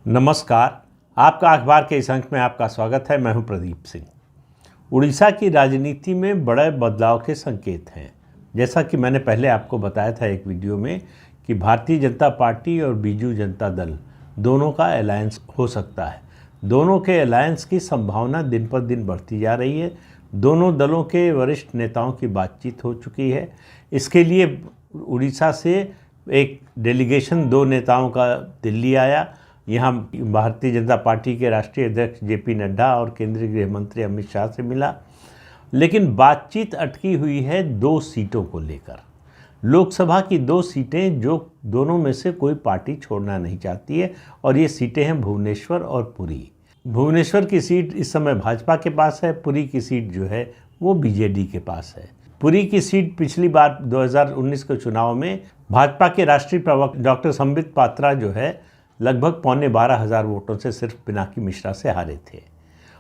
नमस्कार। आपका अखबार के इस अंक में आपका स्वागत है। मैं हूं प्रदीप सिंह। उड़ीसा की राजनीति में बड़े बदलाव के संकेत हैं। जैसा कि मैंने पहले आपको बताया था एक वीडियो में कि भारतीय जनता पार्टी और बीजू जनता दल दोनों का अलायंस हो सकता है। दोनों के अलायंस की संभावना दिन पर दिन बढ़ती जा रही है। दोनों दलों के वरिष्ठ नेताओं की बातचीत हो चुकी है। इसके लिए उड़ीसा से एक डेलीगेशन 2 नेताओं का दिल्ली आया। यहाँ भारतीय जनता पार्टी के राष्ट्रीय अध्यक्ष जेपी नड्डा और केंद्रीय गृह मंत्री अमित शाह से मिला। लेकिन बातचीत अटकी हुई है 2 सीटों को लेकर। लोकसभा की 2 सीटें जो दोनों में से कोई पार्टी छोड़ना नहीं चाहती है, और ये सीटें हैं भुवनेश्वर और पुरी। भुवनेश्वर की सीट इस समय भाजपा के पास है, पुरी की सीट जो है वो बीजेडी के पास है। पुरी की सीट पिछली बार 2019 के चुनाव में भाजपा के राष्ट्रीय प्रवक्ता डॉक्टर संबित पात्रा जो है लगभग 12,500 वोटों से सिर्फ पिनाकी मिश्रा से हारे थे,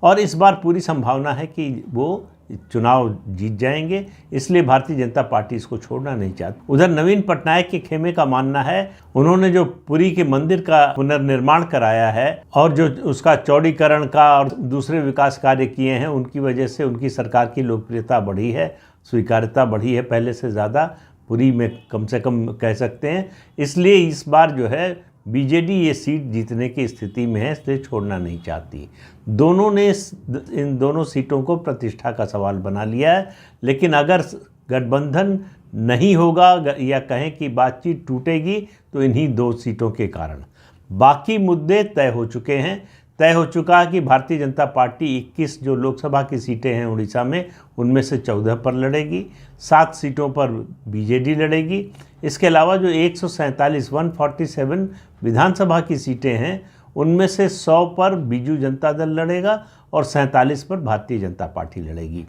और इस बार पूरी संभावना है कि वो चुनाव जीत जाएंगे। इसलिए भारतीय जनता पार्टी इसको छोड़ना नहीं चाहती। उधर नवीन पटनायक के खेमे का मानना है, उन्होंने जो पुरी के मंदिर का पुनर्निर्माण कराया है और जो उसका चौड़ीकरण का और दूसरे विकास कार्य किए हैं, उनकी वजह से उनकी सरकार की लोकप्रियता बढ़ी है, स्वीकार्यता बढ़ी है पहले से ज़्यादा, पुरी में कम से कम कह सकते हैं। इसलिए इस बार जो है बीजेडी ये सीट जीतने की स्थिति में है, इसलिए छोड़ना नहीं चाहती। दोनों ने इन दोनों सीटों को प्रतिष्ठा का सवाल बना लिया है। लेकिन अगर गठबंधन नहीं होगा या कहें कि बातचीत टूटेगी तो इन्हीं 2 सीटों के कारण। बाकी मुद्दे तय हो चुके हैं। तय हो चुका है कि भारतीय जनता पार्टी 21 जो लोकसभा की सीटें हैं उड़ीसा में, उनमें से 14 पर लड़ेगी। 7 सीटों पर बीजेडी लड़ेगी। इसके अलावा जो 147 विधानसभा की सीटें हैं, उनमें से 100 पर बीजू जनता दल लड़ेगा और 47 पर भारतीय जनता पार्टी लड़ेगी।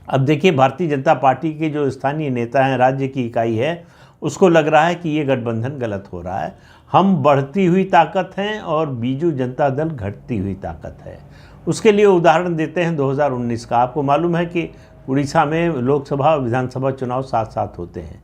अब देखिए, भारतीय जनता पार्टी के जो स्थानीय नेता हैं, राज्य की इकाई है, उसको लग रहा है कि ये गठबंधन गलत हो रहा है। हम बढ़ती हुई ताकत हैं और बीजू जनता दल घटती हुई ताकत है। उसके लिए उदाहरण देते हैं 2019 का। आपको मालूम है कि उड़ीसा में लोकसभा और विधानसभा चुनाव साथ साथ होते हैं।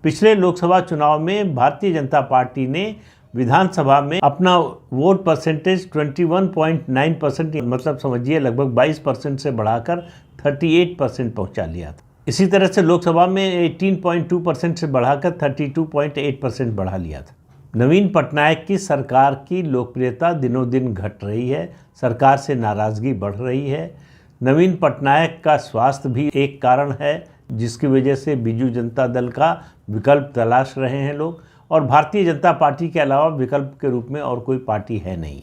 पिछले लोकसभा चुनाव में भारतीय जनता पार्टी ने विधानसभा में अपना वोट परसेंटेज 21.9%, मतलब समझिए लगभग 22% से बढ़ाकर 38% पहुंचा लिया था। इसी तरह से लोकसभा में 18.2% से बढ़ाकर 32.8% बढ़ा लिया था। नवीन पटनायक की सरकार की लोकप्रियता दिनों दिन घट रही है, सरकार से नाराज़गी बढ़ रही है। नवीन पटनायक का स्वास्थ्य भी एक कारण है जिसकी वजह से बीजू जनता दल का विकल्प तलाश रहे हैं लोग, और भारतीय जनता पार्टी के अलावा विकल्प के रूप में और कोई पार्टी है नहीं।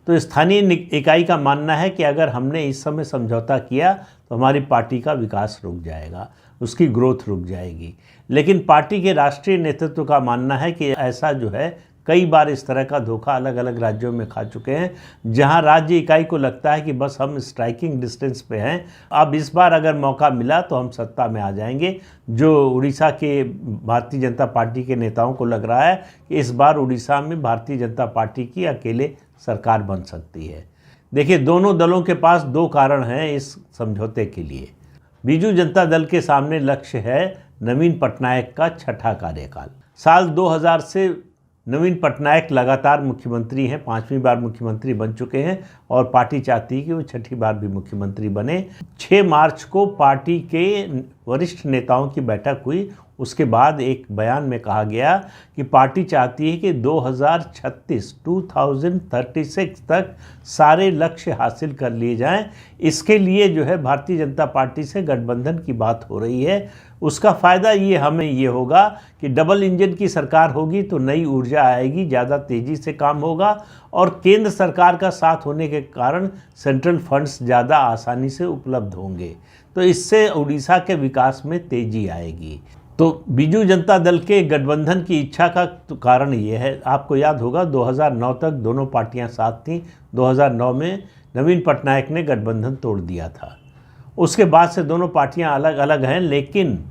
तो स्थानीय इकाई का मानना है कि अगर हमने इस समय समझौता किया तो हमारी पार्टी का विकास रुक जाएगा, उसकी ग्रोथ रुक जाएगी। लेकिन पार्टी के राष्ट्रीय नेतृत्व का मानना है कि ऐसा जो है कई बार इस तरह का धोखा अलग अलग राज्यों में खा चुके हैं, जहां राज्य इकाई को लगता है कि बस हम स्ट्राइकिंग डिस्टेंस पे हैं, अब इस बार अगर मौका मिला तो हम सत्ता में आ जाएंगे। जो उड़ीसा के भारतीय जनता पार्टी के नेताओं को लग रहा है कि इस बार उड़ीसा में भारतीय जनता पार्टी की अकेले सरकार बन सकती है। देखिए, दोनों दलों के पास 2 कारण हैं इस समझौते के लिए। बीजू जनता दल के सामने लक्ष्य है नवीन पटनायक का 6ठा कार्यकाल। साल 2000 से नवीन पटनायक लगातार मुख्यमंत्री हैं, 5वीं बार मुख्यमंत्री बन चुके हैं, और पार्टी चाहती है कि वो 6ठी बार भी मुख्यमंत्री बने। 6 मार्च को पार्टी के वरिष्ठ नेताओं की बैठक हुई। उसके बाद एक बयान में कहा गया कि पार्टी चाहती है कि 2036 तक सारे लक्ष्य हासिल कर लिए जाएं। इसके लिए जो है भारतीय जनता पार्टी से गठबंधन की बात हो रही है। उसका फ़ायदा ये हमें ये होगा कि डबल इंजन की सरकार होगी तो नई ऊर्जा आएगी, ज़्यादा तेज़ी से काम होगा, और केंद्र सरकार का साथ होने के कारण सेंट्रल फंड्स ज़्यादा आसानी से उपलब्ध होंगे। तो इससे उड़ीसा के विकास में तेज़ी आएगी। तो बीजू जनता दल के गठबंधन की इच्छा का तो कारण ये है। आपको याद होगा 2009 तक दोनों पार्टियां साथ थीं। 2009 में नवीन पटनायक ने गठबंधन तोड़ दिया था। उसके बाद से दोनों पार्टियां अलग अलग हैं, लेकिन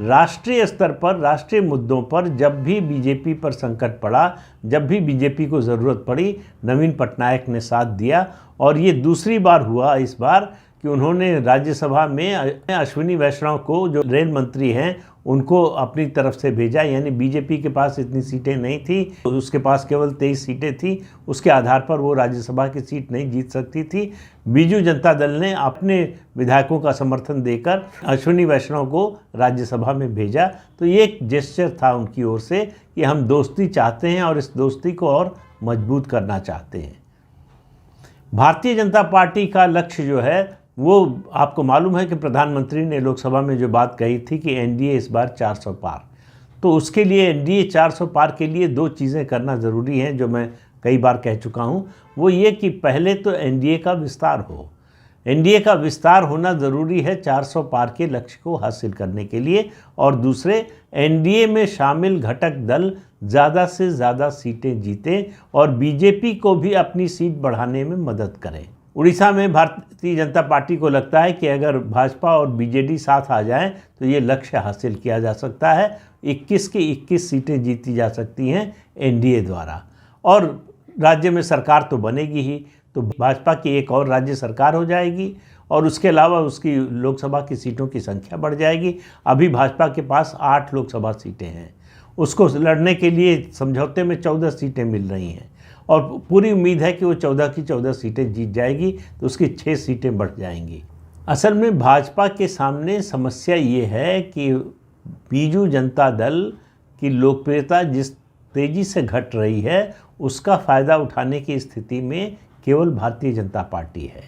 राष्ट्रीय स्तर पर, राष्ट्रीय मुद्दों पर जब भी बीजेपी पर संकट पड़ा, जब भी बीजेपी को ज़रूरत पड़ी, नवीन पटनायक ने साथ दिया। और ये दूसरी बार हुआ इस बार कि उन्होंने राज्यसभा में अश्विनी वैष्णव को, जो रेल मंत्री हैं, उनको अपनी तरफ से भेजा, यानी बीजेपी के पास इतनी सीटें नहीं थी, उसके पास केवल 23 सीटें थी, उसके आधार पर वो राज्यसभा की सीट नहीं जीत सकती थी। बीजू जनता दल ने अपने विधायकों का समर्थन देकर अश्विनी वैष्णव को राज्यसभा में भेजा। तो ये एक जेस्चर था उनकी ओर से कि हम दोस्ती चाहते हैं और इस दोस्ती को और मजबूत करना चाहते हैं। भारतीय जनता पार्टी का लक्ष्य जो है वो आपको मालूम है कि प्रधानमंत्री ने लोकसभा में जो बात कही थी कि एनडीए इस बार 400 पार, तो उसके लिए एनडीए 400 पार के लिए 2 चीज़ें करना ज़रूरी हैं जो मैं कई बार कह चुका हूँ। वो ये कि पहले तो एनडीए का विस्तार हो, एनडीए का विस्तार होना ज़रूरी है 400 पार के लक्ष्य को हासिल करने के लिए, और दूसरे एनडीए में शामिल घटक दल ज़्यादा से ज़्यादा सीटें जीतें और बीजेपी को भी अपनी सीट बढ़ाने में मदद करें। उड़ीसा में भारतीय जनता पार्टी को लगता है कि अगर भाजपा और बीजेडी साथ आ जाएं तो ये लक्ष्य हासिल किया जा सकता है। 21 की 21 सीटें जीती जा सकती हैं एनडीए द्वारा, और राज्य में सरकार तो बनेगी ही, तो भाजपा की एक और राज्य सरकार हो जाएगी और उसके अलावा उसकी लोकसभा की सीटों की संख्या बढ़ जाएगी। अभी भाजपा के पास 8 लोकसभा सीटें हैं, उसको लड़ने के लिए समझौते में 14 सीटें मिल रही हैं और पूरी उम्मीद है कि वो 14 की 14 सीटें जीत जाएगी, तो उसकी 6 सीटें बढ़ जाएंगी। असल में भाजपा के सामने समस्या ये है कि बीजू जनता दल की लोकप्रियता जिस तेज़ी से घट रही है उसका फ़ायदा उठाने की स्थिति में केवल भारतीय जनता पार्टी है,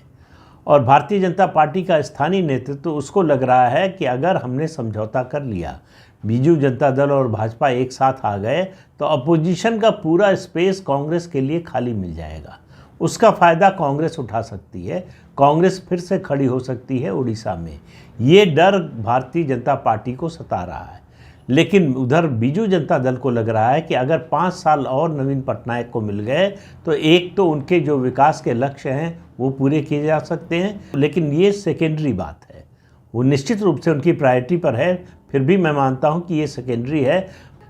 और भारतीय जनता पार्टी का स्थानीय नेतृत्व उसको लग रहा है कि अगर हमने समझौता कर लिया, बीजू जनता दल और भाजपा एक साथ आ गए, तो अपोजिशन का पूरा स्पेस कांग्रेस के लिए खाली मिल जाएगा। उसका फ़ायदा कांग्रेस उठा सकती है, कांग्रेस फिर से खड़ी हो सकती है उड़ीसा में। ये डर भारतीय जनता पार्टी को सता रहा है। लेकिन उधर बीजू जनता दल को लग रहा है कि अगर 5 साल और नवीन पटनायक को मिल गए तो एक तो उनके जो विकास के लक्ष्य हैं वो पूरे किए जा सकते हैं, लेकिन ये सेकेंडरी बात है, वो निश्चित रूप से उनकी प्रायोरिटी पर है, फिर भी मैं मानता हूँ कि ये सेकेंडरी है।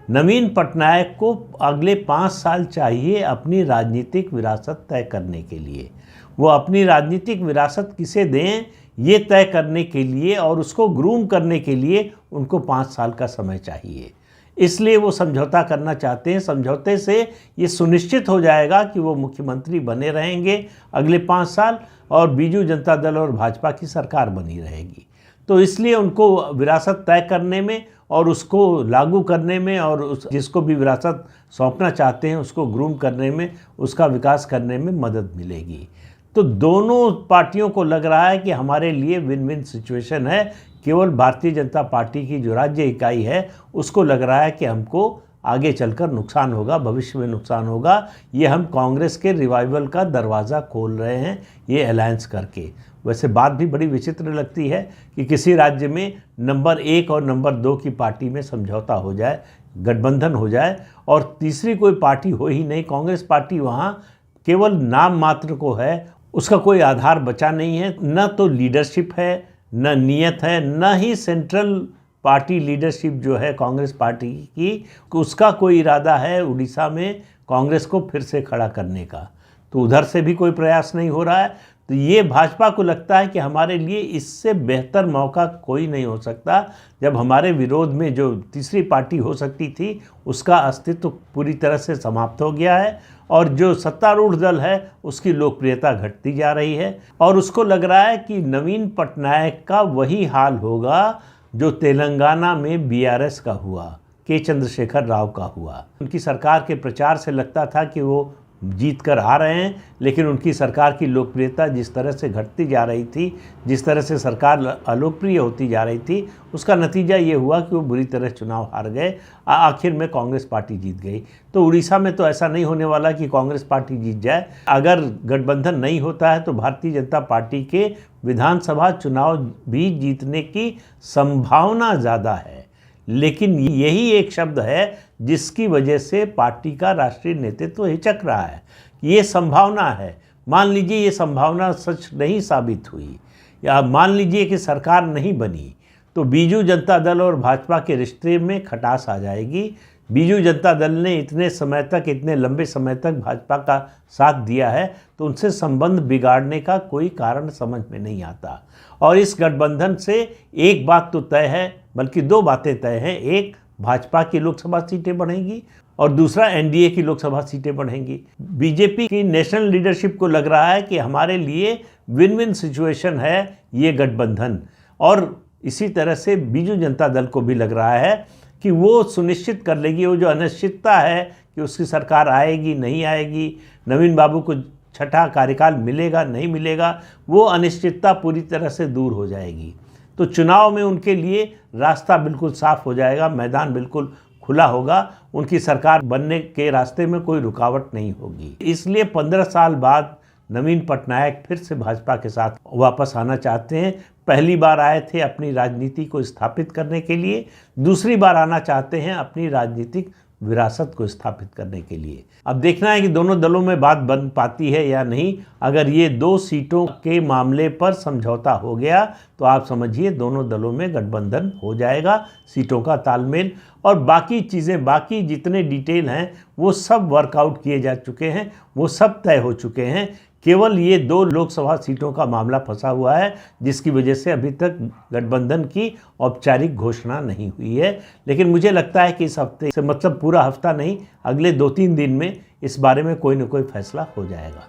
नवीन पटनायक को अगले 5 साल चाहिए अपनी राजनीतिक विरासत तय करने के लिए। वो अपनी राजनीतिक विरासत किसे दें ये तय करने के लिए और उसको ग्रूम करने के लिए उनको 5 साल का समय चाहिए, इसलिए वो समझौता करना चाहते हैं। समझौते से ये सुनिश्चित हो जाएगा कि वो मुख्यमंत्री बने रहेंगे अगले 5 साल और बीजू जनता दल और भाजपा की सरकार बनी रहेगी। तो इसलिए उनको विरासत तय करने में और उसको लागू करने में और जिसको भी विरासत सौंपना चाहते हैं उसको ग्रूम करने में, उसका विकास करने में मदद मिलेगी। तो दोनों पार्टियों को लग रहा है कि हमारे लिए विन विन सिचुएशन है। केवल भारतीय जनता पार्टी की जो राज्य इकाई है उसको लग रहा है कि हमको आगे चलकर नुकसान होगा, भविष्य में नुकसान होगा। ये हम कांग्रेस के रिवाइवल का दरवाज़ा खोल रहे हैं ये अलायंस करके। वैसे बात भी बड़ी विचित्र लगती है कि किसी राज्य में नंबर 1 और नंबर 2 की पार्टी में समझौता हो जाए, गठबंधन हो जाए, और तीसरी कोई पार्टी हो ही नहीं। कांग्रेस पार्टी वहाँ केवल नाम मात्र को है, उसका कोई आधार बचा नहीं है, न तो लीडरशिप है, न नीयत है, न ही सेंट्रल पार्टी लीडरशिप जो है कांग्रेस पार्टी की, उसका कोई इरादा है उड़ीसा में कांग्रेस को फिर से खड़ा करने का। तो उधर से भी कोई प्रयास नहीं हो रहा है। तो ये भाजपा को लगता है कि हमारे लिए इससे बेहतर मौका कोई नहीं हो सकता, जब हमारे विरोध में जो तीसरी पार्टी हो सकती थी उसका अस्तित्व पूरी तरह से समाप्त हो गया है और जो सत्तारूढ़ दल है उसकी लोकप्रियता घटती जा रही है। और उसको लग रहा है कि नवीन पटनायक का वही हाल होगा जो तेलंगाना में बीआरएस का हुआ, के चंद्रशेखर राव का हुआ। उनकी सरकार के प्रचार से लगता था कि वो जीत कर आ रहे हैं, लेकिन उनकी सरकार की लोकप्रियता जिस तरह से घटती जा रही थी, जिस तरह से सरकार अलोकप्रिय होती जा रही थी, उसका नतीजा ये हुआ कि वो बुरी तरह चुनाव हार गए। आखिर में कांग्रेस पार्टी जीत गई। तो उड़ीसा में तो ऐसा नहीं होने वाला कि कांग्रेस पार्टी जीत जाए। अगर गठबंधन नहीं होता है तो भारतीय जनता पार्टी के विधानसभा चुनाव भी जीतने की संभावना ज़्यादा है। लेकिन यही एक शब्द है जिसकी वजह से पार्टी का राष्ट्रीय नेतृत्व हिचक रहा है। ये संभावना है। मान लीजिए ये संभावना सच नहीं साबित हुई, या मान लीजिए कि सरकार नहीं बनी, तो बीजू जनता दल और भाजपा के रिश्ते में खटास आ जाएगी। बीजू जनता दल ने इतने समय तक, इतने लंबे समय तक भाजपा का साथ दिया है, तो उनसे संबंध बिगाड़ने का कोई कारण समझ में नहीं आता। और इस गठबंधन से एक बात तो तय है, बल्कि दो बातें तय हैं। एक, भाजपा की लोकसभा सीटें बढ़ेंगी और दूसरा एनडीए की लोकसभा सीटें बढ़ेंगी। बीजेपी की नेशनल लीडरशिप को लग रहा है कि हमारे लिए विन विन सिचुएशन है ये गठबंधन, और इसी तरह से बीजू जनता दल को भी लग रहा है कि वो सुनिश्चित कर लेगी, वो जो अनिश्चितता है कि उसकी सरकार आएगी नहीं आएगी, नवीन बाबू को छठा कार्यकाल मिलेगा नहीं मिलेगा, वो अनिश्चितता पूरी तरह से दूर हो जाएगी। तो चुनाव में उनके लिए रास्ता बिल्कुल साफ हो जाएगा, मैदान बिल्कुल खुला होगा, उनकी सरकार बनने के रास्ते में कोई रुकावट नहीं होगी। इसलिए 15 साल बाद नवीन पटनायक फिर से भाजपा के साथ वापस आना चाहते हैं। पहली बार आए थे अपनी राजनीति को स्थापित करने के लिए, दूसरी बार आना चाहते हैं अपनी राजनीतिक विरासत को स्थापित करने के लिए। अब देखना है कि दोनों दलों में बात बन पाती है या नहीं। अगर ये 2 सीटों के मामले पर समझौता हो गया तो आप समझिए दोनों दलों में गठबंधन हो जाएगा, सीटों का तालमेल और बाकी चीज़ें, बाकी जितने डिटेल हैं वो सब वर्कआउट किए जा चुके हैं, वो सब तय हो चुके हैं। केवल ये 2 लोकसभा सीटों का मामला फंसा हुआ है, जिसकी वजह से अभी तक गठबंधन की औपचारिक घोषणा नहीं हुई है। लेकिन मुझे लगता है कि इस हफ्ते से, मतलब पूरा हफ्ता नहीं, अगले 2-3 दिन में इस बारे में कोई न कोई फैसला हो जाएगा।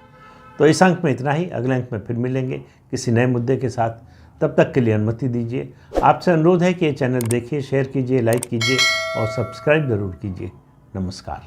तो इस अंक में इतना ही, अगले अंक में फिर मिलेंगे किसी नए मुद्दे के साथ। तब तक के लिए अनुमति दीजिए। आपसे अनुरोध है कि ये चैनल देखिए, शेयर कीजिए, लाइक कीजिए और सब्सक्राइब ज़रूर कीजिए। नमस्कार।